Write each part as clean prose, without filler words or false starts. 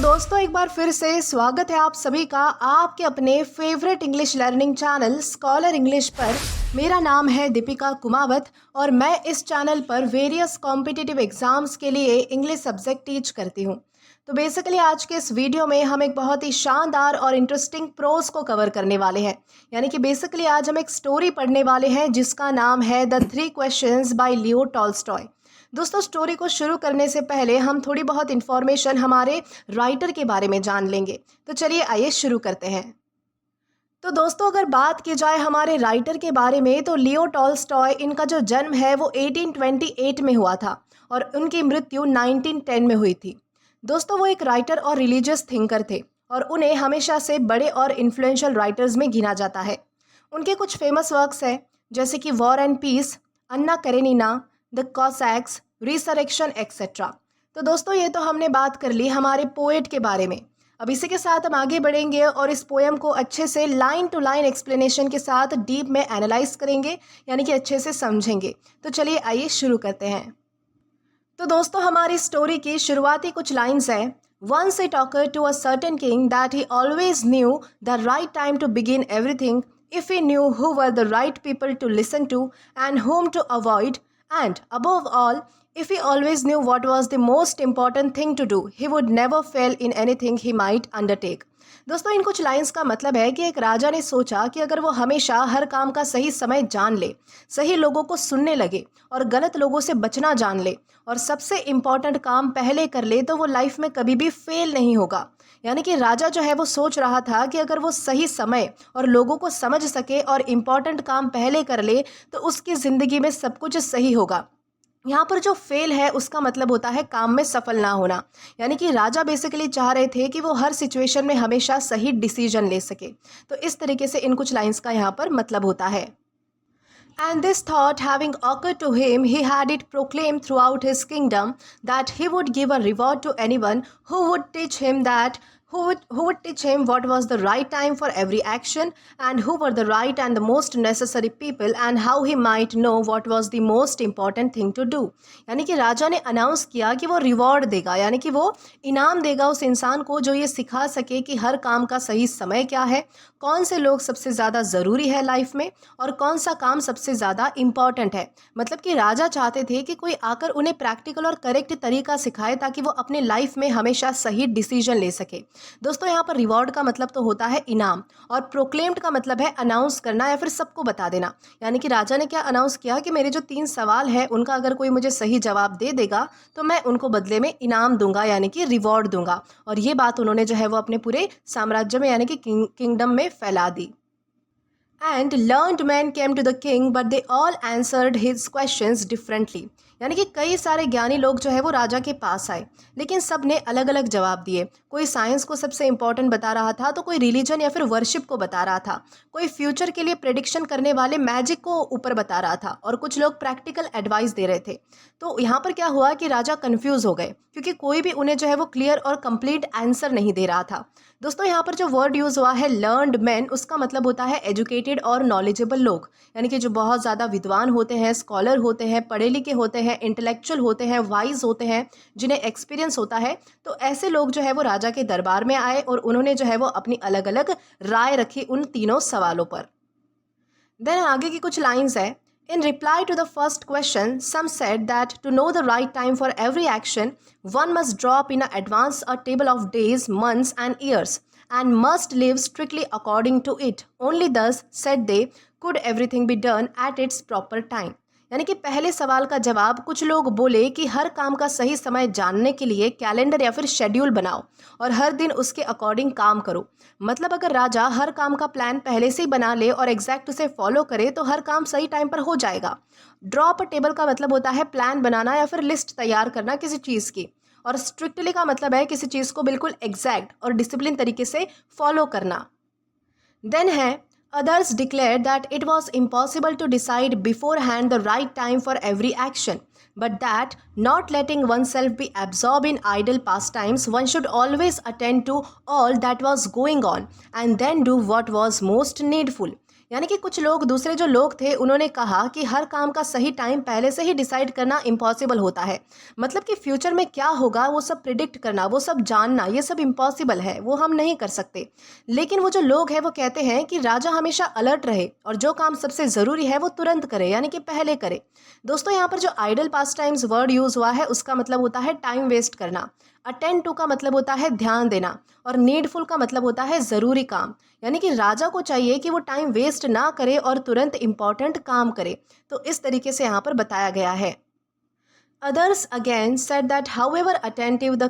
दोस्तों एक बार फिर से स्वागत है आप सभी का आपके अपने favourite English learning channel scholar English पर। मेरा नाम है दीपिका कुमावत और मैं इस चैनल पर वेरियस कॉम्पिटिटिव एग्जाम्स के लिए इंग्लिश सब्जेक्ट टीच करती हूँ। तो बेसिकली आज के इस वीडियो में हम एक बहुत ही शानदार और इंटरेस्टिंग प्रोज को कवर करने वाले हैं। यानी कि बेसिकली आज हम एक स्टोरी पढ़ने वाले हैं जिसका नाम है the 3 questions bye Leo Tolstoy. दोस्तों स्टोरी को शुरू करने से पहले हम थोड़ी बहुत इन्फॉर्मेशन हमारे राइटर के बारे में जान लेंगे। तो चलिए आइए शुरू करते हैं। तो दोस्तों अगर बात की जाए हमारे राइटर के बारे में तो लियो टॉल्स्टॉय इनका जो जन्म है वो 1828 में हुआ था और उनकी मृत्यु 1910 में हुई थी। दोस्तों वो एक राइटर और रिलीजियस थिंकर थे और उन्हें हमेशा से बड़े और इन्फ्लुएंशियल राइटर्स में गिना जाता है। उनके कुछ फेमस वर्क्स हैं जैसे कि war and peace, Anna Karenina, the Cossacks, resurrection etcetera. तो दोस्तों ये तो हमने बात कर ली हमारे पोएट के बारे में। अब इसी के साथ हम आगे बढ़ेंगे और इस पोएम को अच्छे से लाइन टू लाइन एक्सप्लेनेशन के साथ डीप में एनालाइज करेंगे, यानी कि अच्छे से समझेंगे। तो चलिए आइए शुरू करते हैं। तो दोस्तों हमारी स्टोरी की शुरुआती कुछ लाइन्स हैं। Once it occurred to a certain king that he always knew the right time to begin everything if he knew who were the right people to listen to and whom to avoid, and above all, if he always knew what was the most important thing to do, he would never fail in anything he might undertake. दोस्तों इन कुछ lines का मतलब है कि एक राजा ने सोचा कि अगर वो हमेशा हर काम का सही समय जान ले, सही लोगों को सुनने लगे और गलत लोगों से बचना जान ले और सबसे इम्पॉर्टेंट काम पहले कर ले तो वो लाइफ में कभी भी फेल नहीं होगा। यानी कि राजा जो है वो सोच रहा था कि अगर वो सही समय और लोगों को समझ सके और इम्पॉर्टेंट काम पहले कर ले तो उसकी ज़िंदगी में सब कुछ सही होगा। यहाँ पर जो फेल है उसका मतलब होता है काम में सफल ना होना। यानी कि राजा बेसिकली चाह रहे थे कि वो हर सिचुएशन में हमेशा सही डिसीजन ले सके। तो इस तरीके से इन कुछ लाइंस का यहाँ पर मतलब होता है। And this thought having occurred to him, he had it proclaimed throughout his kingdom that he would give a reward to anyone who would teach him what was the right time for every action and who were the right and the most necessary people and how he might know what was the most important thing to do। यानी कि राजा ने announce किया कि वो reward देगा, यानी कि वो इनाम देगा उस इंसान को जो ये सिखा सके कि हर काम का सही समय क्या है, कौन से लोग सबसे ज़्यादा ज़रूरी है लाइफ में और कौन सा काम सबसे ज़्यादा इम्पॉर्टेंट है। मतलब कि राजा चाहते थे कि कोई आकर उन्हें प्रैक्टिकल और करेक्ट तरीका सिखाए ताकि वो अपने लाइफ में हमेशा सही डिसीजन ले सके। दोस्तों यहाँ पर रिवॉर्ड का मतलब तो होता है इनाम और प्रोक्लेम्ड का मतलब है अनाउंस करना या फिर सबको बता देना। यानी कि राजा ने क्या अनाउंस किया कि मेरे जो 3 सवाल है उनका अगर कोई मुझे सही जवाब दे देगा तो मैं उनको बदले में इनाम दूंगा, यानी कि रिवॉर्ड दूंगा। और ये बात उन्होंने जो है वो अपने पूरे साम्राज्य में यानी कि किंगडम में फैला दी। And learned men came to the king, but they all answered his questions differently। यानी कि कई सारे ज्ञानी लोग जो है वो राजा के पास आए लेकिन सब ने अलग अलग जवाब दिए। कोई साइंस को सबसे इम्पोर्टेंट बता रहा था तो कोई रिलीजन या फिर वर्शिप को बता रहा था, कोई फ्यूचर के लिए प्रेडिक्शन करने वाले मैजिक को ऊपर बता रहा था और कुछ लोग प्रैक्टिकल एडवाइस दे रहे थे। तो यहाँ पर क्या हुआ कि राजा कन्फ्यूज़ हो गए क्योंकि कोई भी उन्हें जो है वो क्लियर और कंप्लीट आंसर नहीं दे रहा था। दोस्तों यहाँ पर जो वर्ड यूज़ हुआ है लर्नड मैन, उसका मतलब होता है एजुकेटेड और नॉलेजेबल लोग, यानी कि जो बहुत ज़्यादा विद्वान होते हैं, स्कॉलर होते हैं, पढ़े लिखे होते हैं, इंटेलेक्चुअल होते हैं, वाइज होते हैं, जिन्हें एक्सपीरियंस होता है। तो ऐसे लोग जो है वो राजा के दरबार में आए और उन्होंने जो है वो अपनी अलग अलग राय रखी उन तीनों सवालों पर। देन आगे की कुछ लाइन्स है। In reply to the first question, some said that to know the right time for every action, one must draw up in advance a table of days, months and years, and must live strictly according to it. Only thus, said they, could everything be done at its proper time। यानी कि पहले सवाल का जवाब कुछ लोग बोले कि हर काम का सही समय जानने के लिए कैलेंडर या फिर शेड्यूल बनाओ और हर दिन उसके अकॉर्डिंग काम करो। मतलब अगर राजा हर काम का प्लान पहले से ही बना ले और एग्जैक्ट उसे फॉलो करे तो हर काम सही टाइम पर हो जाएगा। ड्रॉ अप टेबल का मतलब होता है प्लान बनाना या फिर लिस्ट तैयार करना किसी चीज़ की, और स्ट्रिक्टली का मतलब है किसी चीज़ को बिल्कुल एग्जैक्ट और डिसिप्लिन तरीके से फॉलो करना। देन है Others declared that it was impossible to decide beforehand the right time for every action, but that, not letting oneself be absorbed in idle pastimes, one should always attend to all that was going on and then do what was most needful। यानी कि कुछ लोग, दूसरे जो लोग थे, उन्होंने कहा कि हर काम का सही टाइम पहले से ही डिसाइड करना इम्पॉसिबल होता है। मतलब कि फ्यूचर में क्या होगा वो सब प्रिडिक्ट करना, वो सब जानना, ये सब इम्पॉसिबल है, वो हम नहीं कर सकते। लेकिन वो जो लोग हैं वो कहते हैं कि राजा हमेशा अलर्ट रहे और जो काम सबसे ज़रूरी है वो तुरंत करे, यानी कि पहले करे। दोस्तों, यहाँ पर जो आइडल पास टाइम्स वर्ड यूज़ हुआ है उसका मतलब होता है टाइम वेस्ट करना। अटेंड टू का मतलब होता है ध्यान देना, और नीडफुल का मतलब होता है ज़रूरी काम। यानी कि राजा को चाहिए कि वो टाइम वेस्ट ना करे और तुरंत इम्पॉर्टेंट काम करे। तो इस तरीके से यहाँ पर बताया गया है। Others again said that however attentive the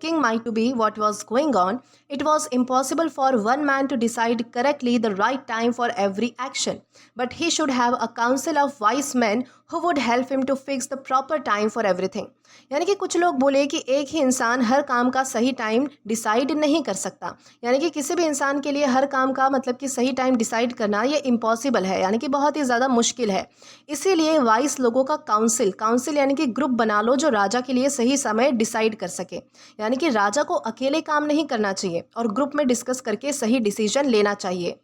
king might to be what was going on, it was impossible for one man to decide correctly the right time for every action. But he should have a council of wise men who would help him to fix the proper time for everything. यानी कि कुछ लोग बोले कि एक ही इंसान हर काम का सही टाइम डिसाइड नहीं कर सकता। यानी कि किसी भी इंसान के लिए हर काम का मतलब कि सही टाइम डिसाइड करना ये इम्पॉसिबल है, यानी कि बहुत ही ज़्यादा मुश्किल है। इसीलिए वाइस लोगों का काउंसिल यानी कि ग्रुप बना लो जो राजा के लिए सही समय डिसाइड कर सके। यानी कि राजा को अकेले काम नहीं करना चाहिए और ग्रुप में डिस्कस करके सही डिसीजन लेना चाहिए।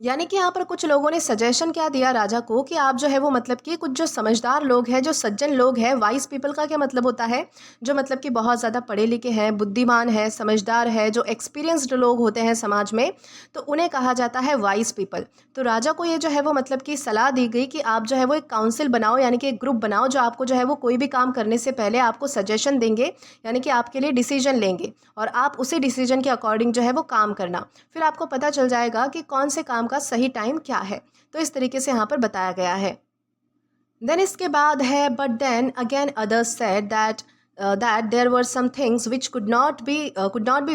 यानी कि यहाँ पर कुछ लोगों ने सजेशन क्या दिया राजा को कि आप जो है वो मतलब कि कुछ जो समझदार लोग हैं, जो सज्जन लोग हैं, वाइस पीपल का क्या मतलब होता है, जो मतलब कि बहुत ज़्यादा पढ़े लिखे हैं, बुद्धिमान है, समझदार है, जो एक्सपीरियंस्ड लोग होते हैं समाज में, तो उन्हें कहा जाता है वाइस पीपल। तो राजा को ये जो है वो मतलब कि सलाह दी गई कि आप जो है वो एक काउंसिल बनाओ, यानी कि एक ग्रुप बनाओ जो आपको जो है वो कोई भी काम करने से पहले आपको सजेशन देंगे, यानी कि आपके लिए डिसीजन लेंगे और आप उसी डिसीजन के अकॉर्डिंग जो है वो काम करना। फिर आपको पता चल जाएगा कि कौन से काम का सही टाइम क्या है। तो इस तरीके से यहाँ पर बताया गया है। देन इसके बाद है but then again others said that there were some things which could not be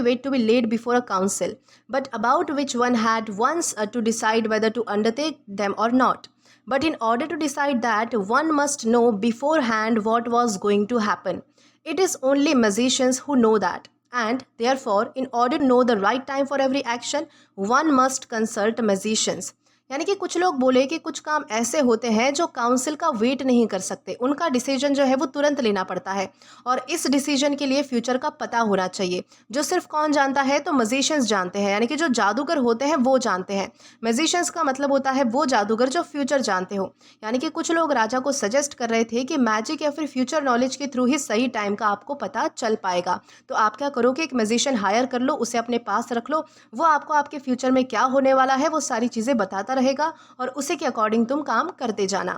wait to be laid before a council, but about which one had once to decide whether to undertake them or not. But in order to decide that, one must know beforehand what was going to happen. It is only magicians who know that. And therefore, in order to know the right time for every action, one must consult magicians. यानी कि कुछ लोग बोले कि कुछ काम ऐसे होते हैं जो काउंसिल का वेट नहीं कर सकते, उनका डिसीजन जो है वो तुरंत लेना पड़ता है और इस डिसीजन के लिए फ्यूचर का पता होना चाहिए, जो सिर्फ कौन जानता है, तो मजिशियंस जानते हैं, यानी कि जो जादूगर होते हैं वो जानते हैं। मजिशियंस का मतलब होता है वो जादूगर जो फ्यूचर जानते हो। यानी कि कुछ लोग राजा को सजेस्ट कर रहे थे कि मैजिक या फिर फ्यूचर नॉलेज के थ्रू ही सही टाइम का आपको पता चल पाएगा। तो आप क्या करो कि एक मजिशियन हायर कर लो, उसे अपने पास रख लो, वो आपको आपके फ्यूचर में क्या होने वाला है वो सारी चीज़ें बताता रहेगा और उसी के अकॉर्डिंग तुम काम करते जाना।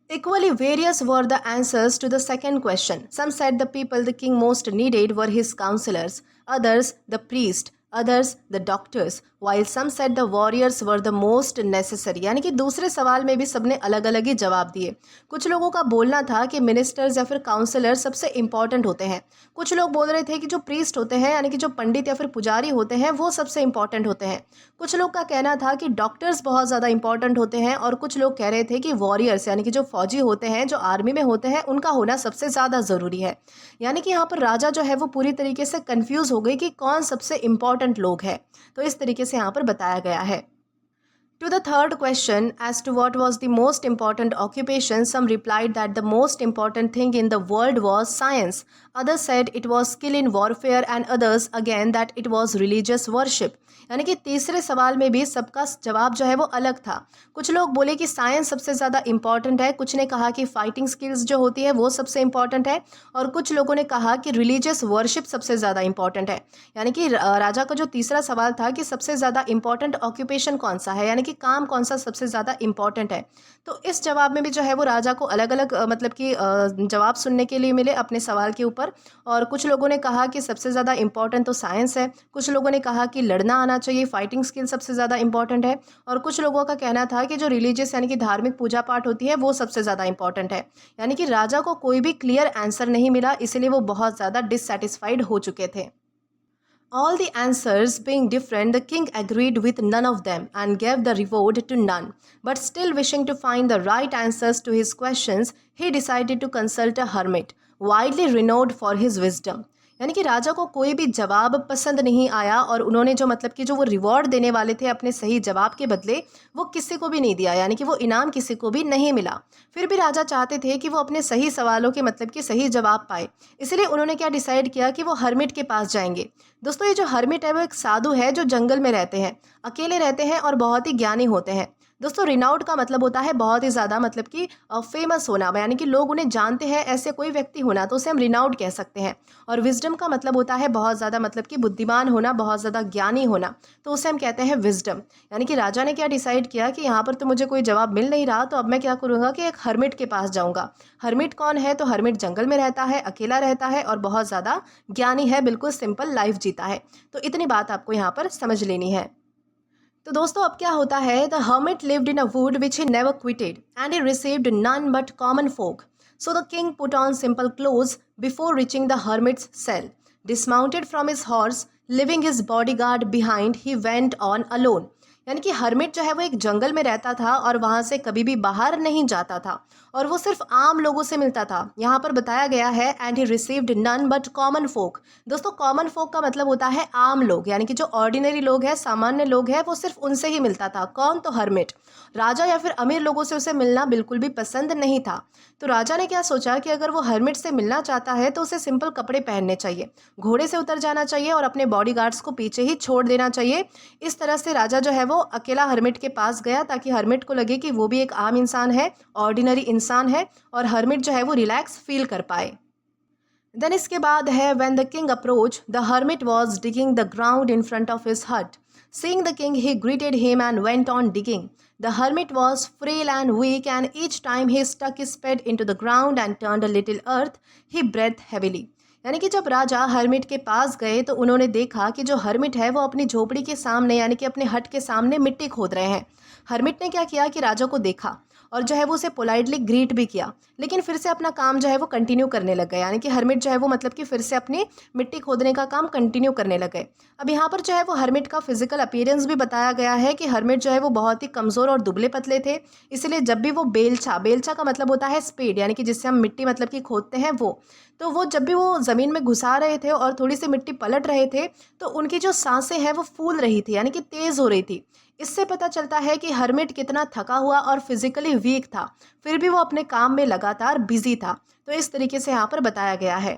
Equally various were the answers to the second question. Some said the people the king most needed were his counselors, others the priest, others the doctors, while some said the warriors were the most necessary. यानी कि दूसरे सवाल में भी सबने अलग अलग ही जवाब दिए। कुछ लोगों का बोलना था कि मिनिस्टर्स या फिर काउंसलर सबसे इंपॉर्टेंट होते हैं। कुछ लोग बोल रहे थे कि जो प्रीस्ट होते हैं, यानी कि जो पंडित या फिर पुजारी होते हैं, वो सबसे इंपॉर्टेंट होते हैं। कुछ लोग का कहना था कि डॉक्टर्स बहुत ज़्यादा इंपॉर्टेंट होते हैं और कुछ लोग कह रहे थे कि वॉरियर्स यानी कि जो फौजी होते हैं, जो आर्मी में होते हैं, उनका होना सबसे ज़्यादा ज़रूरी है। यानी कि यहाँ पर राजा जो है वो पूरी तरीके से कन्फ्यूज़ हो गई कि कौन सबसे इंपॉर्टेंट लोग हैं। तो इस तरीके से यहाँ पर बताया गया है। To the third question as to what was the most important occupation, some replied that the most important thing in the world was science. Others said it was skill in warfare and others again that it was religious worship. यानी कि तीसरे सवाल में भी सबका जवाब जो है वो अलग था। कुछ लोग बोले कि साइंस सबसे ज़्यादा इम्पॉर्टेंट है, कुछ ने कहा कि फाइटिंग स्किल्स जो होती है वो सबसे इम्पॉर्टेंट है और कुछ लोगों ने कहा कि रिलीजियस वर्शिप सबसे ज़्यादा इम्पॉर्टेंट है। यानी कि राजा का जो तीसरा सवाल था कि सबसे ज़्यादा इम्पॉर्टेंट ऑक्यूपेशन कौन सा है, यानी कि काम कौन सा सबसे ज़्यादा इम्पॉर्टेंट है। तो इस जवाब में भी जो है वो राजा को अलग अलग मतलब कि जवाब सुनने के लिए मिले अपने सवाल के ऊपर। और कुछ लोगों ने कहा कि सबसे ज़्यादा इम्पॉर्टेंट तो साइंस है, कुछ लोगों ने कहा कि लड़ना आना चाहिए, फाइटिंग स्किल सबसे ज़्यादा इंपॉर्टेंट है, और कुछ लोगों का कहना था कि जो रिलीजियस यानी कि धार्मिक पूजा पाठ होती है वो सबसे ज़्यादा इंपॉर्टेंट है। यानी कि राजा को कोई भी क्लियर आंसर नहीं मिला, इसलिए वो बहुत ज़्यादा डिससेटिस्फाइड हो चुके थे। All the answers being different, the king agreed with none of them and gave the reward to none. But still wishing to find the right answers to his questions, he decided to consult a hermit, widely renowned for his wisdom. यानी कि राजा को कोई भी जवाब पसंद नहीं आया और उन्होंने जो मतलब कि जो वो रिवॉर्ड देने वाले थे अपने सही जवाब के बदले, वो किसी को भी नहीं दिया, यानी कि वो इनाम किसी को भी नहीं मिला। फिर भी राजा चाहते थे कि वो अपने सही सवालों के मतलब कि सही जवाब पाए, इसलिए उन्होंने क्या डिसाइड किया कि वो हर्मिट के पास जाएंगे। दोस्तों, ये जो हर्मिट है वो एक साधु है जो जंगल में रहते हैं, अकेले रहते हैं और बहुत ही ज्ञानी होते हैं। दोस्तों, रिनाउड का मतलब होता है बहुत ही ज़्यादा मतलब कि फेमस होना, यानी कि लोग उन्हें जानते हैं, ऐसे कोई व्यक्ति होना, तो उसे हम रिनाउड कह सकते हैं। और विजडम का मतलब होता है बहुत ज़्यादा मतलब कि बुद्धिमान होना, बहुत ज़्यादा ज्ञानी होना, तो उसे हम कहते हैं विजडम। यानी कि राजा ने क्या डिसाइड किया कि यहाँ पर तो मुझे कोई जवाब मिल नहीं रहा, तो अब मैं क्या करूँगा कि एक हर्मिट के पास जाऊँगा। हर्मिट कौन है? तो हर्मिट जंगल में रहता है, अकेला रहता है और बहुत ज़्यादा ज्ञानी है, बिल्कुल सिंपल लाइफ जीता है। तो इतनी बात आपको यहाँ पर समझ लेनी है। तो दोस्तों, अब क्या होता है, the hermit lived in a wood which he never quitted and he received none but common folk. So the king put on simple clothes before reaching the hermit's cell. Dismounted from his horse, leaving his bodyguard behind, he went on alone. यानी कि hermit जो है वो एक जंगल में रहता था और वहाँ से कभी भी बाहर नहीं जाता था और वो सिर्फ आम लोगों से मिलता था। यहाँ पर बताया गया है and he received none but common folk. दोस्तों, कॉमन फोक का मतलब होता है आम लोग, यानी कि जो ऑर्डिनरी लोग हैं, सामान्य लोग हैं, वो सिर्फ उनसे ही मिलता था। कौन? तो हर्मिट। राजा या फिर अमीर लोगों से उसे मिलना बिल्कुल भी पसंद नहीं था। तो राजा ने क्या सोचा कि अगर वो हर्मिट से मिलना चाहता है तो उसे सिंपल कपड़े पहनने चाहिए, घोड़े से उतर जाना चाहिए और अपने बॉडीगार्ड्स को पीछे ही छोड़ देना चाहिए। इस तरह से राजा जो है वो अकेला हर्मिट के पास गया ताकि हर्मिट को लगे कि वो भी एक आम इंसान है, ऑर्डिनरी इंसान है और हर्मिट जो है वो रिलैक्स फील कर पाए। देन इसके बाद है when the king approach the hermit was digging the ground in front of his हट। Seeing the king, he greeted him and went on digging. The hermit was frail and weak, and each time he stuck his spade into the ground and turned a little earth, he breathed heavily. यानी कि जब राजा hermit के पास गए तो उन्होंने देखा कि जो हर्मिट है वो अपनी झोपड़ी के सामने, यानी कि अपने हट के सामने मिट्टी खोद रहे हैं। हर्मिट ने क्या किया कि राजा को देखा और जो है वो उसे पोलाइटली ग्रीट भी किया, लेकिन फिर से अपना काम जो है वो कंटिन्यू करने लग गए। यानी कि हर्मिट जो है वो मतलब कि फिर से अपनी मिट्टी खोदने का काम कंटिन्यू करने लग गए। अब यहाँ पर जो है वो हर्मिट का फिजिकल अपीयरेंस भी बताया गया है कि हर्मिट जो है वो बहुत ही कमज़ोर और दुबले पतले थे, इसलिए जब भी वो बेलचा का मतलब होता है स्पेड, यानी कि जिससे हम मिट्टी मतलब कि खोदते हैं वो जब भी वो ज़मीन में घुसा रहे थे और थोड़ी सी मिट्टी पलट रहे थे तो उनकी जो सांसें हैं वो फूल रही थी, यानी कि तेज़ हो रही थी। इससे पता चलता है कि हर्मिट कितना थका हुआ और फिजिकली वीक था, फिर भी वो अपने काम में लगातार बिजी था। तो इस तरीके से यहाँ पर बताया गया है।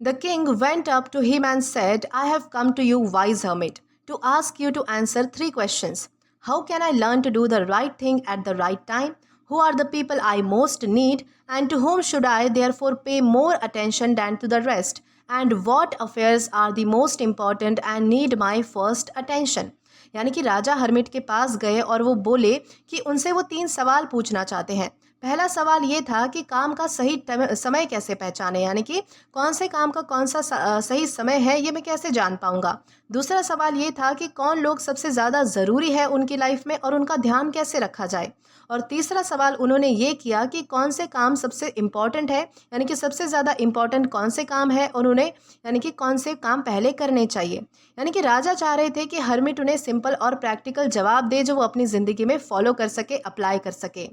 The king went up to him and said, I have come to you wise hermit to ask you to answer 3 questions. How can I learn to do the right thing at the right time? Who are the people I most need, and to whom should I therefore pay more attention than to the rest? And what affairs are the most important and need my first attention? यानी कि राजा hermit के पास गए और वो बोले कि उनसे वो 3 सवाल पूछना चाहते हैं। पहला सवाल ये था कि काम का सही समय कैसे पहचाने, यानी कि कौन से काम का कौन सा सही समय है, ये मैं कैसे जान पाऊंगा। दूसरा सवाल ये था कि कौन लोग सबसे ज़्यादा ज़रूरी है उनकी लाइफ में और उनका ध्यान कैसे रखा जाए। और तीसरा सवाल उन्होंने ये किया कि कौन से काम सबसे इम्पॉर्टेंट है, यानी कि सबसे ज़्यादा इम्पॉर्टेंट कौन से काम है और उन्हें यानी कि कौन से काम पहले करने चाहिए। यानी कि राजा चाह रहे थे कि हर्मिट उन्हें सिंपल और प्रैक्टिकल जवाब दे जो वो अपनी ज़िंदगी में फॉलो कर सके, अप्लाई कर सके।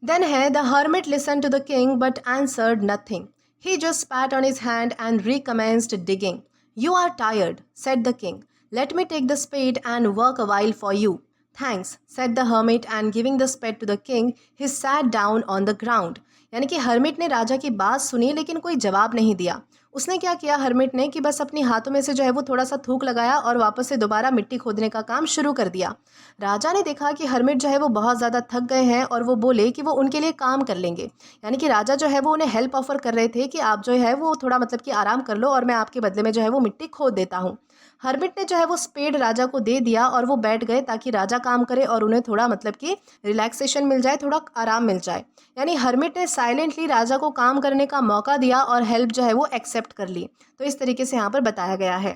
देन है the hermit listen to the king but answered nothing. He just spat on his hand and recommenced digging. You are tired, said the king, let me take the spade and work a while for you. Thanks, said the hermit, and giving the spade to the king, he sat down on the ground. यानी कि hermit ने राजा की बात सुनी लेकिन कोई जवाब नहीं दिया। उसने क्या किया हर्मिट ने कि बस अपनी हाथों में से जो है वो थोड़ा सा थूक लगाया और वापस से दोबारा मिट्टी खोदने का काम शुरू कर दिया। राजा ने देखा कि हर्मिट जो है वो बहुत ज़्यादा थक गए हैं और वो बोले कि वो उनके लिए काम कर लेंगे। यानी कि राजा जो है वो उन्हें हेल्प ऑफर कर रहे थे कि आप जो है वो थोड़ा मतलब कि आराम कर लो और मैं आपके बदले में जो है वो मिट्टी खोद देता हूँ। हर्मिट ने जो है वो स्पेड राजा को दे दिया और वो बैठ गए ताकि राजा काम करे और उन्हें थोड़ा मतलब कि रिलैक्सेशन मिल जाए, थोड़ा आराम मिल जाए। यानी हर्मिट ने साइलेंटली राजा को काम करने का मौका दिया और हेल्प जो है वो एक्सेप्ट कर ली। तो इस तरीके से यहाँ पर बताया गया है।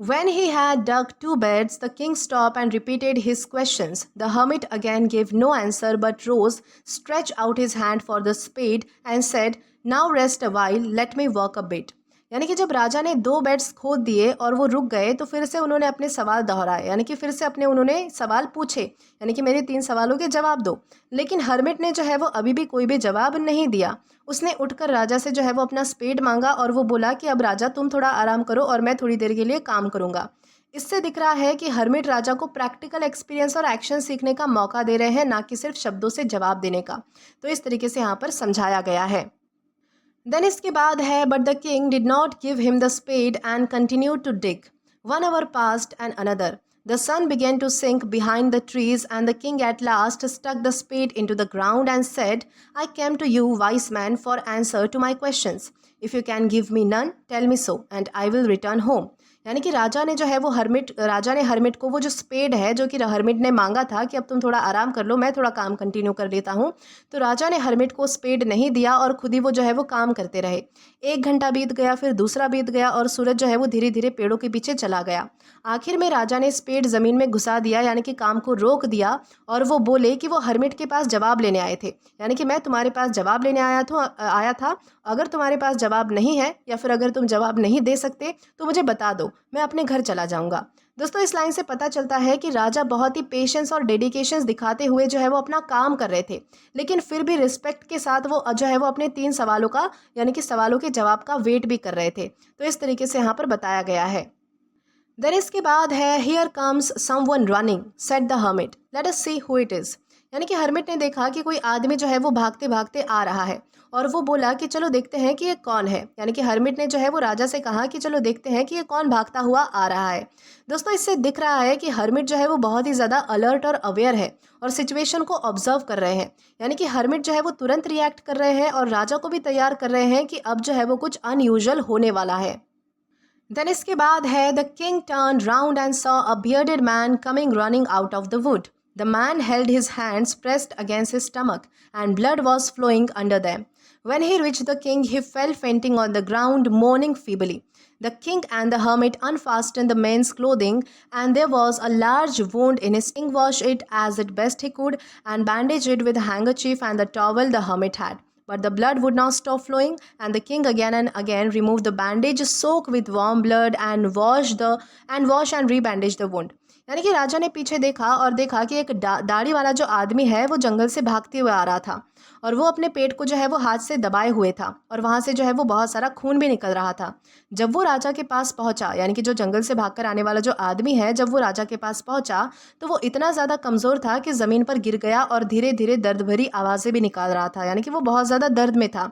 When he had dug 2 beds, the king stopped and repeated his questions. The hermit again gave no answer but rose, stretched out his hand for the spade and said, now rest a while, let me work a bit. यानी कि जब राजा ने 2 beds खोद दिए और वो रुक गए तो फिर से उन्होंने अपने सवाल दोहराए, यानी कि फिर से उन्होंने सवाल पूछे, यानी कि मेरे 3 सवालों के जवाब दो। लेकिन हर्मिट ने जो है वो अभी भी कोई भी जवाब नहीं दिया। उसने उठकर राजा से जो है वो अपना स्पेड मांगा और वो बोला कि अब राजा तुम थोड़ा आराम करो और मैं थोड़ी देर के लिए काम करूँगा। इससे दिख रहा है कि हर्मिट राजा को प्रैक्टिकल एक्सपीरियंस और एक्शन सीखने का मौका दे रहे हैं, ना कि सिर्फ शब्दों से जवाब देने का। तो इस तरीके से यहाँ पर समझाया गया है। देन इसके बाद है, but the king did not give him the spade and continue to dig. 1 hour passed and another. The sun began to sink behind the trees, and the king at last stuck the spade into the ground and said, I came to you, wise man, for answer to my questions. If you can give me none, tell me so, and I will return home. यानी कि राजा ने जो है वो राजा ने hermit को वो जो स्पेड है जो कि हर्मिट ने मांगा था कि अब तुम थोड़ा आराम कर लो, मैं थोड़ा काम कंटिन्यू कर लेता हूँ, तो राजा ने हर्मिट को स्पेड नहीं दिया और खुद ही वो जो है वो काम करते रहे। 1 घंटा बीत गया, फिर दूसरा बीत गया और सूरज जो है वो धीरे धीरे पेड़ों के पीछे चला गया। आखिर में राजा ने स्पेड ज़मीन में घुसा दिया, यानी कि काम को रोक दिया, और वो बोले कि वो हर्मिट के पास जवाब लेने आए थे, यानी कि मैं तुम्हारे पास जवाब लेने आया था। अगर तुम्हारे पास जवाब नहीं है या फिर अगर तुम जवाब नहीं दे सकते तो मुझे बता दो, मैं अपने घर चला जाऊंगा। दोस्तों, इस लाइन से पता चलता है कि राजा बहुत ही पेशेंस और डेडिकेशन दिखाते हुए जो है वो अपना काम कर रहे थे, लेकिन फिर भी रिस्पेक्ट के साथ वो जो है वो अपने 3 सवालों का, यानी कि सवालों के जवाब का वेट भी कर रहे थे। तो इस तरीके से यहाँ पर बताया गया है। देन इसके बाद है, here comes someone running, said the hermit, let us see who it is. यानी कि हर्मिट ने देखा कि कोई आदमी जो है वो भागते भागते आ रहा है और वो बोला कि चलो देखते हैं कि ये कौन है। यानी कि हर्मिट ने जो है वो राजा से कहा कि चलो देखते हैं कि ये कौन भागता हुआ आ रहा है। दोस्तों, इससे दिख रहा है कि हर्मिट जो है वो बहुत ही ज़्यादा अलर्ट और अवेयर है और सिचुएशन को ऑब्जर्व कर रहे हैं। यानी कि हर्मिट जो है वो तुरंत रिएक्ट कर रहे हैं और राजा को भी तैयार कर रहे हैं कि अब जो है वो कुछ अनयूजुअल होने वाला है। देन इसके बाद है, the king turn round and saw a bearded man coming running out of the wood. The man held his hands pressed against his stomach, and blood was flowing under them. When he reached the king, he fell fainting on the ground, moaning feebly. The king and the hermit unfastened the man's clothing, and there was a large wound in his king washed it as it best he could, and bandaged it with a handkerchief and the towel the hermit had. But the blood would not stop flowing, and the king again and again removed the bandage, soaked with warm blood, and wash and rebandaged the wound. यानी कि राजा ने पीछे देखा और देखा कि एक दाढ़ी वाला जो आदमी है वो जंगल से भागते हुए आ रहा था और वो अपने पेट को जो है वो हाथ से दबाए हुए था और वहाँ से जो है वो बहुत सारा खून भी निकल रहा था। जब वो राजा के पास पहुँचा, यानी कि जो जंगल से भागकर आने वाला जो आदमी है, जब वो राजा के पास पहुँचा तो वो इतना ज़्यादा कमज़ोर था कि ज़मीन पर गिर गया और धीरे धीरे दर्द भरी आवाज़ें भी निकाल रहा था, यानी कि वो बहुत ज़्यादा दर्द में था।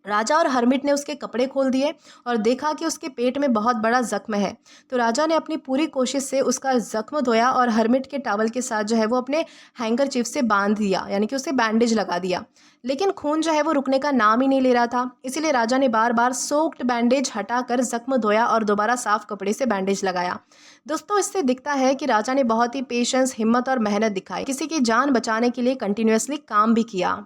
राजा और हर्मिट ने उसके कपड़े खोल दिए और देखा कि उसके पेट में बहुत बड़ा जख्म है। तो राजा ने अपनी पूरी कोशिश से उसका जख्म धोया और हर्मिट के टॉवल के साथ जो है वो अपने हैंकरचीफ से बांध दिया, यानी कि उसे बैंडेज लगा दिया। लेकिन खून जो है वो रुकने का नाम ही नहीं ले रहा था, इसीलिए राजा ने बार बार सोक्ड बैंडेज हटाकर जख्म धोया और दोबारा साफ कपड़े से बैंडेज लगाया। दोस्तों, इससे दिखता है कि राजा ने बहुत ही पेशेंस, हिम्मत और मेहनत दिखाई, किसी की जान बचाने के लिए कंटिन्यूसली काम भी किया।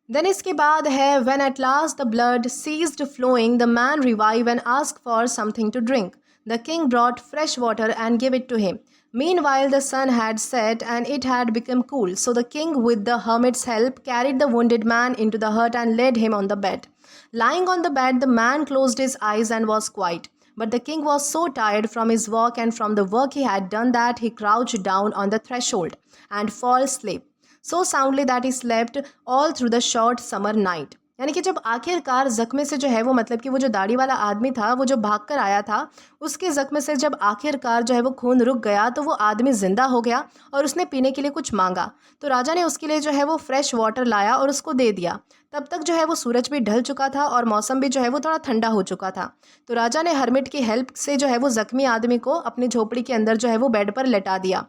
देन इसके बाद है, when at last the blood ceased flowing, the man revived and asked for something to drink. The king brought fresh water and gave it to him. Meanwhile the sun had set and it had become cool, so the king with the hermit's help carried the wounded man into the hut and laid him on the bed. Lying on the bed, the man closed his eyes and was quiet. But the king was so tired from his work and from the work he had done that he crouched down on the threshold and fell asleep. So soundly that he slept all through the short summer night. यानी कि जब आखिरकार जख्म से जो है वो, मतलब कि वो जो दाढ़ी वाला आदमी था, वो जो भाग कर आया था, उसके जख्म से जब आखिरकार जो है वो खून रुक गया तो वो आदमी ज़िंदा हो गया और उसने पीने के लिए कुछ मांगा। तो राजा ने उसके लिए जो है वो फ्रेश वाटर लाया और उसको दे दिया। तब तक जो है वो सूरज भी ढल चुका था और मौसम भी जो है वो थोड़ा ठंडा हो चुका था। तो राजा ने हर्मिट की हेल्प से जो है वो ज़ख्मी आदमी को अपनी झोपड़ी के अंदर जो है वो बेड पर लेटा दिया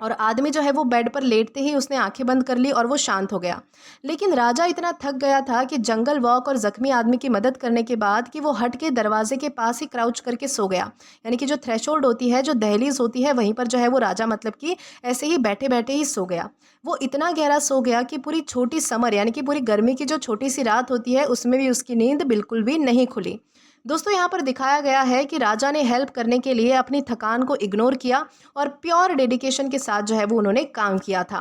और आदमी जो है वो बेड पर लेटते ही उसने आंखें बंद कर ली और वो शांत हो गया। लेकिन राजा इतना थक गया था कि जंगल वॉक और ज़ख्मी आदमी की मदद करने के बाद कि वो हट के दरवाजे के पास ही क्राउच करके सो गया। यानी कि जो थ्रेशोल्ड होती है, जो दहलीज होती है, वहीं पर जो है वो राजा मतलब कि ऐसे ही बैठे बैठे ही सो गया। वो इतना गहरा सो गया कि पूरी छोटी समर, यानी कि पूरी गर्मी की जो छोटी सी रात होती है, उसमें भी उसकी नींद बिल्कुल भी नहीं खुली। दोस्तों, यहाँ पर दिखाया गया है कि राजा ने हेल्प करने के लिए अपनी थकान को इग्नोर किया और प्योर डेडिकेशन के साथ जो है वो उन्होंने काम किया था।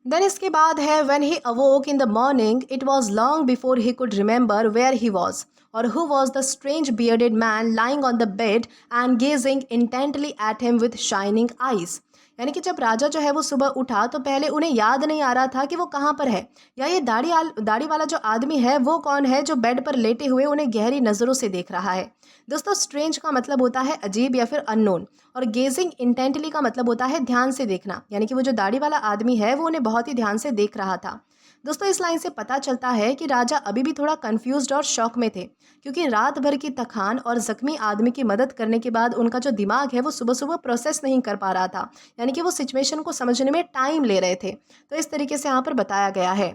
देन इसके बाद है, when he awoke in the morning, it was long before he could remember where he was. or who was the strange bearded man lying on the bed and gazing intently at him with shining eyes? यानी कि जब राजा जो है वो सुबह उठा तो पहले उन्हें याद नहीं आ रहा था कि वो कहाँ पर है, या ये दाढ़ी वाला जो आदमी है वो कौन है जो बेड पर लेटे हुए उन्हें गहरी नज़रों से देख रहा है। दोस्तों, स्ट्रेंज का मतलब होता है अजीब या फिर अननोन, और गेजिंग इंटेंटली का मतलब होता है ध्यान से देखना, यानी कि वो जो दाढ़ी वाला आदमी है वो उन्हें बहुत ही ध्यान से देख रहा था। दोस्तों, इस लाइन से पता चलता है कि राजा अभी भी थोड़ा कंफ्यूज्ड और शॉक में थे, क्योंकि रात भर की थकान और जख्मी आदमी की मदद करने के बाद उनका जो दिमाग है वो सुबह सुबह प्रोसेस नहीं कर पा रहा था, यानी कि वो सिचुएशन को समझने में टाइम ले रहे थे। तो इस तरीके से यहाँ पर बताया गया है।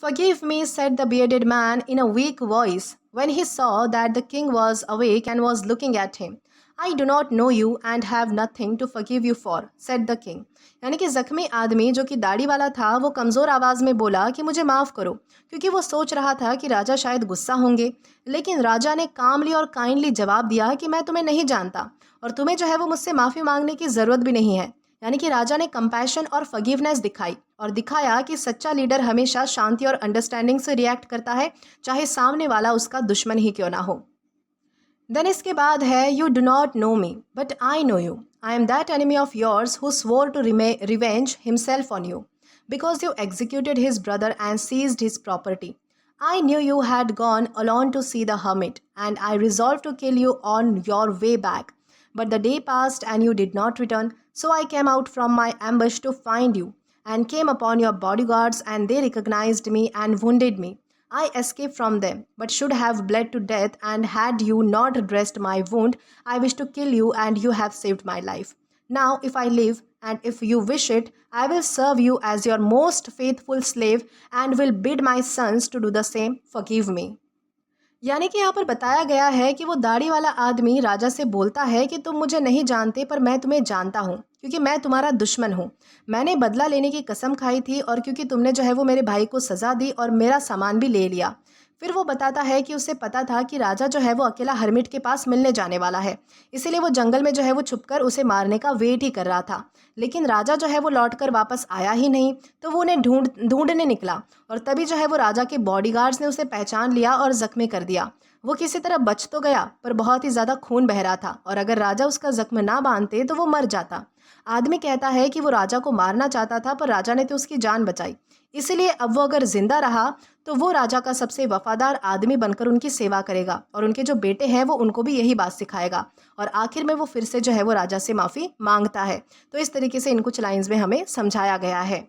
Forgive me, said the bearded man in a weak voice, when he saw that the king was awake and was looking at him. I do not know you and have nothing to forgive you for, said the king. यानी कि जख्मी आदमी जो कि दाढ़ी वाला था वो कमज़ोर आवाज़ में बोला कि मुझे माफ़ करो, क्योंकि वो सोच रहा था कि राजा शायद गुस्सा होंगे। लेकिन राजा ने कामली और काइंडली जवाब दिया कि मैं तुम्हें नहीं जानता और तुम्हें जो है वो मुझसे माफ़ी मांगने की ज़रूरत भी नहीं है। यानी कि राजा ने कंपैशन और फॉरगिवनेस दिखाई और दिखाया कि सच्चा लीडर हमेशा शांति और अंडरस्टैंडिंग से रिएक्ट करता है, चाहे सामने वाला उसका दुश्मन ही क्यों ना हो। देन इसके बाद है, you do not know me but I know you, I am that enemy of yours who swore to revenge himself on you because you executed his brother and seized his property. I knew you had gone alone to see the hermit, and I resolved to kill you on your way back. But the day passed and you did not return, so I came out from my ambush to find you, and came upon your bodyguards, and they recognized me and wounded me. I escaped from them, but should have bled to death, and had you not dressed my wound, I wish to kill you, and you have saved my life. Now, if I live, and if you wish it, I will serve you as your most faithful slave, and will bid my sons to do the same. Forgive me. यानी कि यहाँ पर बताया गया है कि वो दाढ़ी वाला आदमी राजा से बोलता है कि तुम मुझे नहीं जानते पर मैं तुम्हें जानता हूँ, क्योंकि मैं तुम्हारा दुश्मन हूँ। मैंने बदला लेने की कसम खाई थी और क्योंकि तुमने जो है वो मेरे भाई को सज़ा दी और मेरा सामान भी ले लिया। फिर वो बताता है कि उसे पता था कि राजा जो है वो अकेला हर्मिट के पास मिलने जाने वाला है, इसीलिए वो जंगल में जो है वो छुपकर उसे मारने का वेट ही कर रहा था। लेकिन राजा जो है वो लौटकर वापस आया ही नहीं, तो वो उन्हें ढूंढने निकला और तभी जो है वो राजा के बॉडीगार्ड्स ने उसे पहचान लिया और जख्मी कर दिया। वो किसी तरह बच तो गया पर बहुत ही ज़्यादा खून बह रहा था और अगर राजा उसका जख्म ना बांधते तो वो मर जाता। आदमी कहता है कि वो राजा को मारना चाहता था पर राजा ने तो उसकी जान बचाई, इसलिए अब वो अगर जिंदा रहा तो वो राजा का सबसे वफादार आदमी बनकर उनकी सेवा करेगा और उनके जो बेटे हैं वो उनको भी यही बात सिखाएगा और आखिर में वो फिर से जो है वो राजा से माफ़ी मांगता है। तो इस तरीके से इन कुछ लाइंस में हमें समझाया गया है।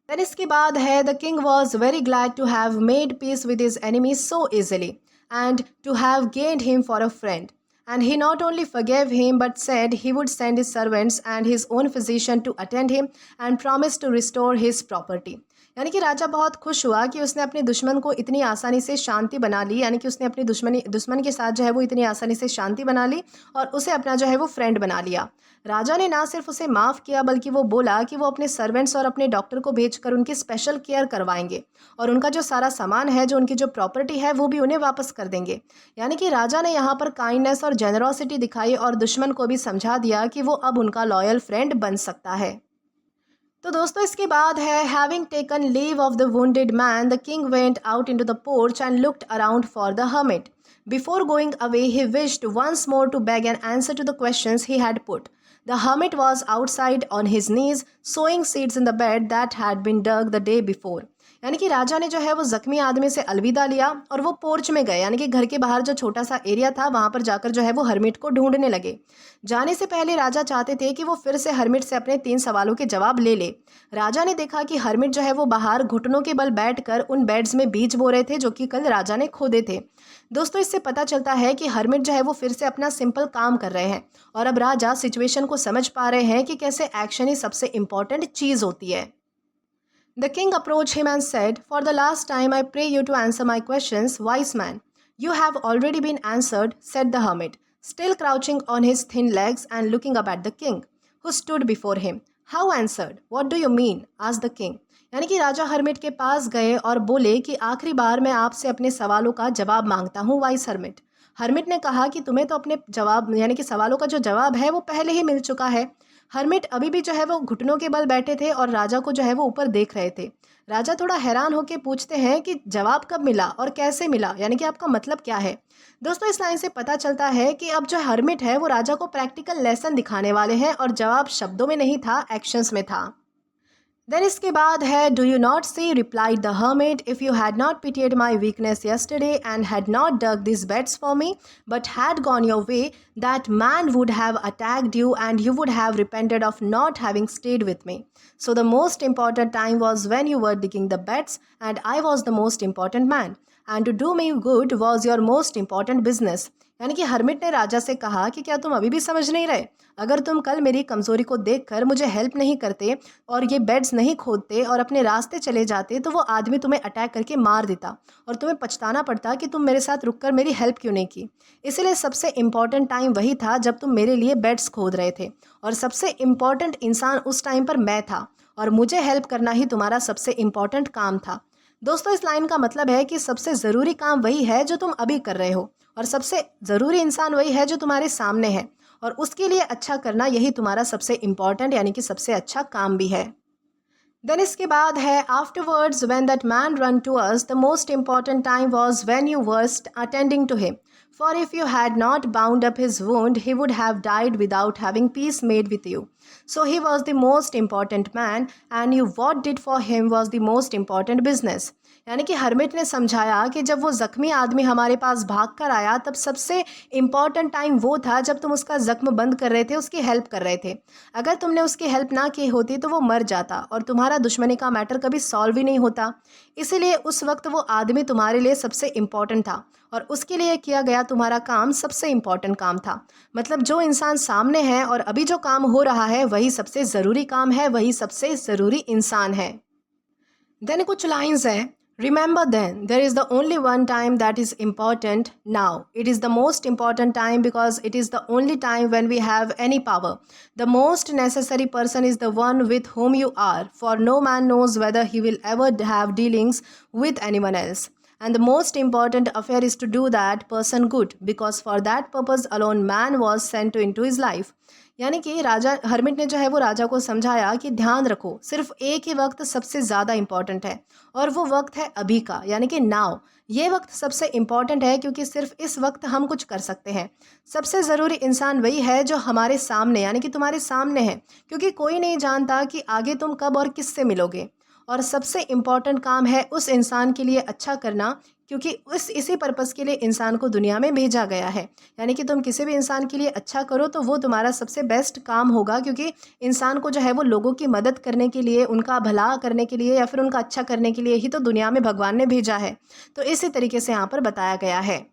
देन इसके बाद है, the king was very glad to have made peace with his enemy so easily and to have gained him for a friend. And he not only forgave him but said he would send his servants and his own physician to attend him and promised to restore his property. यानी कि राजा बहुत खुश हुआ कि उसने अपने दुश्मन को इतनी आसानी से शांति बना ली, यानी कि उसने अपने दुश्मन के साथ जो है वो इतनी आसानी से शांति बना ली और उसे अपना जो है वो फ्रेंड बना लिया। राजा ने ना सिर्फ उसे माफ़ किया बल्कि वो बोला कि वो अपने सर्वेंट्स और अपने डॉक्टर को भेजकर उनकी स्पेशल केयर करवाएंगे और उनका जो सारा सामान है, जो उनकी जो प्रॉपर्टी है, वो भी उन्हें वापस कर देंगे। यानी कि राजा ने यहाँ पर काइंडनेस और जेनरोसिटी दिखाई और दुश्मन को भी समझा दिया कि वो अब उनका लॉयल फ्रेंड बन सकता है। तो दोस्तों, इसके बाद है, having taken leave of the wounded man the king went out into the porch and looked around for the hermit. Before going away, he wished once more to beg an answer to the questions he had put. The hermit was outside on his knees, sowing seeds in the bed that had been dug the day before. यानी कि राजा ने जो है वो जख्मी आदमी से अलविदा लिया और वो पोर्च में गए, यानी कि घर के बाहर जो छोटा सा एरिया था वहाँ पर जाकर जो है वो हर्मिट को ढूंढने लगे। जाने से पहले राजा चाहते थे कि वो फिर से हर्मिट से अपने 3 सवालों के जवाब ले ले। राजा ने देखा कि हर्मिट जो है वो बाहर घुटनों के बल बैठकर उन बेड्स में बीज बो रहे थे जो कि कल राजा ने खोदे थे। दोस्तों, इससे पता चलता है कि हर्मिट जो है वो फिर से अपना सिंपल काम कर रहे हैं और अब राजा सिचुएशन को समझ पा रहे हैं कि कैसे एक्शन ही सबसे इम्पॉर्टेंट चीज़ होती है। The king approached him and said, "For the last time I pray you to answer my questions, wise man." "You have already been answered," said the hermit, still crouching on his thin legs and looking up at the king, who stood before him. "How answered? What do you mean?" asked the king. यानी कि राजा hermit के पास गए और बोले कि आखिरी बार मैं आपसे अपने सवालों का जवाब मांगता हूँ, वाइस हर्मिट। हर्मिट ने कहा कि तुम्हें तो अपने जवाब यानी कि सवालों का जो जवाब है वो पहले ही मिल चुका है, हर्मिट अभी भी जो है वो घुटनों के बल बैठे थे और राजा को जो है वो ऊपर देख रहे थे। राजा थोड़ा हैरान होकर पूछते हैं कि जवाब कब मिला और कैसे मिला, यानी कि आपका मतलब क्या है। दोस्तों इस लाइन से पता चलता है कि अब जो हर्मिट है वो राजा को प्रैक्टिकल लेसन दिखाने वाले हैं और जवाब शब्दों में नहीं था, एक्शंस में था। देन इसके बाद है do you not see replied the hermit if you had not pitied my weakness yesterday and had not dug this beds for me but had gone your way that man would have attacked you and you would have repented of not having stayed with me. So the most important time was when you were digging the beds and I was the most important man. And to do me good was your most important business. यानी कि hermit ने राजा से कहा कि क्या तुम अभी भी समझ नहीं रहे? अगर तुम कल मेरी कमज़ोरी को देखकर मुझे हेल्प नहीं करते और ये बेड्स नहीं खोदते और अपने रास्ते चले जाते तो वो आदमी तुम्हें अटैक करके मार देता और तुम्हें पछताना पड़ता कि तुम मेरे साथ रुककर मेरी हेल्प क्यों नहीं की। इसलिए सबसे इम्पॉर्टेंट टाइम वही था जब तुम मेरे लिए बेड्स खोद रहे थे और सबसे इम्पॉर्टेंट इंसान उस टाइम पर मैं था और मुझे हेल्प करना ही तुम्हारा सबसे इम्पॉर्टेंट काम था। दोस्तों इस लाइन का मतलब है कि सबसे ज़रूरी काम वही है जो तुम अभी कर रहे हो और सबसे ज़रूरी इंसान वही है जो तुम्हारे सामने है और उसके लिए अच्छा करना यही तुम्हारा सबसे इम्पॉर्टेंट यानी कि सबसे अच्छा काम भी है। देन इसके बाद है afterwards when that man run to us the most important time was when you worst attending to him for if you had not bound up his wound he would have died without having peace made with you so he was the most important man and you what did for him was the most important business. यानी कि hermit ने समझाया कि जब वो ज़ख्मी आदमी हमारे पास भाग कर आया तब सबसे इम्पॉर्टेंट टाइम वो था जब तुम उसका ज़ख्म बंद कर रहे थे, उसकी हेल्प कर रहे थे। अगर तुमने उसकी हेल्प ना की होती तो वो मर जाता और तुम्हारा दुश्मनी का मैटर कभी सॉल्व ही नहीं होता। इसीलिए उस वक्त वो आदमी तुम्हारे लिए सबसे इम्पॉर्टेंट था और उसके लिए किया गया तुम्हारा काम सबसे इम्पॉर्टेंट काम था। मतलब जो इंसान सामने है और अभी जो काम हो रहा है वही सबसे ज़रूरी काम है, वही सबसे ज़रूरी इंसान है। देन कुछ लाइन्स हैं। Remember then, there is the only one time that is important now. It is the most important time because it is the only time when we have any power. The most necessary person is the one with whom you are, for no man knows whether he will ever have dealings with anyone else. And the most important affair is to do that person good, because for that purpose alone man was sent into his life. यानी कि राजा hermit ने जो है वो राजा को समझाया कि ध्यान रखो, सिर्फ एक ही वक्त सबसे ज़्यादा इम्पॉर्टेंट है और वो वक्त है अभी का, यानी कि नाउ। ये वक्त सबसे इम्पॉर्टेंट है क्योंकि सिर्फ इस वक्त हम कुछ कर सकते हैं। सबसे ज़रूरी इंसान वही है जो हमारे सामने यानी कि तुम्हारे सामने है, क्योंकि कोई नहीं जानता कि आगे तुम कब और किससे मिलोगे। और सबसे इम्पॉर्टेंट काम है उस इंसान के लिए अच्छा करना, क्योंकि इसी पर्पज़ के लिए इंसान को दुनिया में भेजा गया है। यानी कि तुम किसी भी इंसान के लिए अच्छा करो तो वो तुम्हारा सबसे बेस्ट काम होगा, क्योंकि इंसान को जो है वो लोगों की मदद करने के लिए, उनका भला करने के लिए या फिर उनका अच्छा करने के लिए ही तो दुनिया में भगवान ने भेजा है। तो इसी तरीके से यहाँ पर बताया गया है।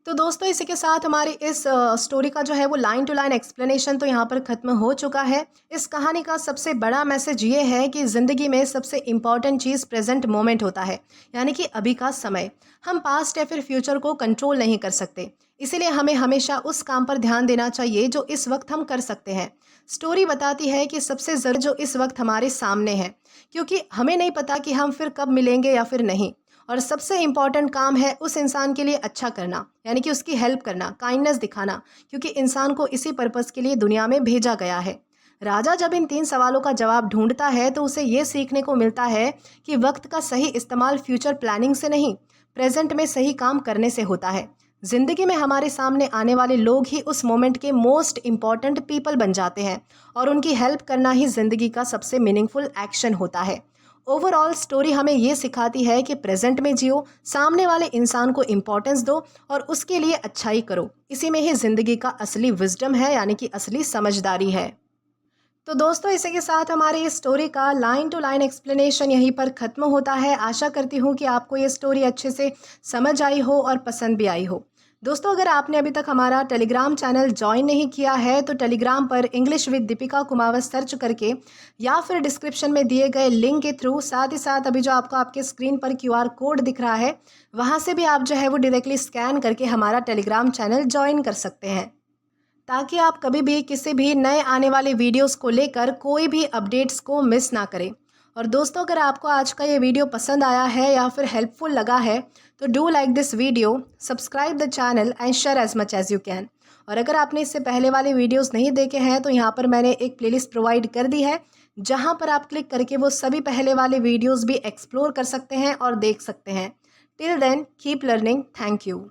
तो दोस्तों इसी के साथ हमारी इस स्टोरी का जो है वो लाइन टू लाइन एक्सप्लेनेशन तो यहाँ पर ख़त्म हो चुका है। इस कहानी का सबसे बड़ा मैसेज ये है कि ज़िंदगी में सबसे इम्पॉर्टेंट चीज़ प्रेजेंट मोमेंट होता है, यानी कि अभी का समय। हम पास्ट या फिर फ्यूचर को कंट्रोल नहीं कर सकते, इसीलिए हमें हमेशा उस काम पर ध्यान देना चाहिए जो इस वक्त हम कर सकते हैं। स्टोरी बताती है कि सबसे ज़रूरी जो इस वक्त हमारे सामने है, क्योंकि हमें नहीं पता कि हम फिर कब मिलेंगे या फिर नहीं। और सबसे इम्पॉर्टेंट काम है उस इंसान के लिए अच्छा करना, यानी कि उसकी हेल्प करना, काइंडनेस दिखाना, क्योंकि इंसान को इसी पर्पज़ के लिए दुनिया में भेजा गया है। राजा जब इन 3 सवालों का जवाब ढूंढता है तो उसे ये सीखने को मिलता है कि वक्त का सही इस्तेमाल फ्यूचर प्लानिंग से नहीं, प्रेजेंट में सही काम करने से होता है। ज़िंदगी में हमारे सामने आने वाले लोग ही उस मोमेंट के मोस्ट इम्पॉर्टेंट पीपल बन जाते हैं और उनकी हेल्प करना ही ज़िंदगी का सबसे मीनिंगफुल एक्शन होता है। ओवरऑल स्टोरी हमें ये सिखाती है कि प्रेजेंट में जियो, सामने वाले इंसान को इम्पोर्टेंस दो और उसके लिए अच्छाई करो। इसी में ही ज़िंदगी का असली विजडम है, यानी कि असली समझदारी है। तो दोस्तों इसी के साथ हमारी इस स्टोरी का लाइन टू लाइन एक्सप्लेनेशन यहीं पर ख़त्म होता है। आशा करती हूँ कि आपको ये स्टोरी अच्छे से समझ आई हो और पसंद भी आई हो। दोस्तों अगर आपने अभी तक हमारा टेलीग्राम चैनल ज्वाइन नहीं किया है तो टेलीग्राम पर English with Deepika Kumawat search करके या फिर डिस्क्रिप्शन में दिए गए लिंक के थ्रू, साथ ही साथ अभी जो आपको आपके स्क्रीन पर QR कोड दिख रहा है वहाँ से भी आप जो है वो डायरेक्टली स्कैन करके हमारा टेलीग्राम चैनल ज्वाइन कर सकते हैं, ताकि आप कभी भी किसी भी नए आने वाले वीडियोस को लेकर कोई भी अपडेट्स को मिस ना करें। और दोस्तों, अगर आपको आज का ये वीडियो पसंद आया है या फिर हेल्पफुल लगा है तो do like this video, subscribe the channel and share as much as you can. और अगर आपने इससे पहले वाले वीडियोस नहीं देखे हैं तो यहाँ पर मैंने एक प्लेलिस्ट प्रोवाइड कर दी है, जहाँ पर आप क्लिक करके वो सभी पहले वाले वीडियोस भी एक्सप्लोर कर सकते हैं और देख सकते हैं। Till then keep learning. Thank you.